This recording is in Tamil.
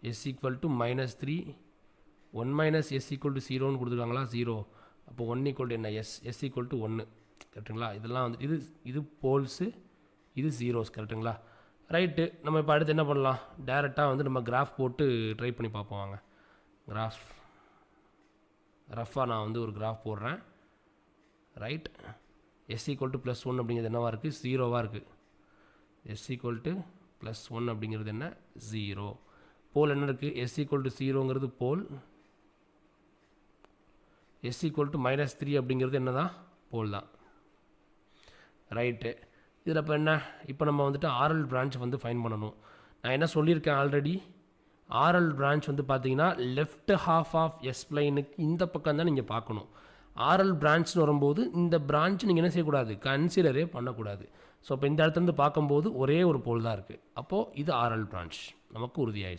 s equal to -3 1 minus s equal to 0ன்னு கொடுத்துருக்காங்களா 0 அப்போ 1 equal to என்ன s equal to 1 கரெக்டுங்களா இதெல்லாம் வந்து இது போல்ஸு இது ஜீரோஸ் கரெக்டுங்களா ரைட்டு நம்ம இப்போ அடுத்து என்ன பண்ணலாம் டேரெக்டாக வந்து நம்ம கிராஃப் போட்டு ட்ரை பண்ணி பார்ப்போம் வாங்க கிராஃப் ரஃபாக நான் வந்து ஒரு கிராஃப் போடுறேன் ரைட் s equal to +1 அப்படிங்கிறது என்னவாக இருக்குது 0வாக இருக்குது s equal to +1 அப்படிங்கிறது என்ன 0 போல் என்ன இருக்குது s equal to 0ங்கிறது pole s equal to -3 அப்படிங்கிறது என்ன தான் போல் தான் ரைட்டு இதில் இப்போ என்ன இப்போ நம்ம வந்துட்டு ஆர்எல் பிரான்ச் வந்து ஃபைன் பண்ணணும் நான் என்ன சொல்லியிருக்கேன் ஆல்ரெடி ஆர்எல் பிரான்ச் வந்து பார்த்தீங்கன்னா லெஃப்ட் ஹாஃப் ஆஃப் எஸ் பிளைனுக்கு இந்த பக்கம் தான் நீங்கள் பார்க்கணும் ஆர்எல் பிரான்ச்னு வரும்போது இந்த பிரான்ச் நீங்கள் என்ன செய்யக்கூடாது கன்சிடரே பண்ணக்கூடாது ஸோ இப்போ இந்த இடத்துலேருந்து பார்க்கும்போது ஒரே ஒரு போல் தான் இருக்குது அப்போது இது ஆர்எல் பிரான்ச் நமக்கு உறுதியாயிடுச்சு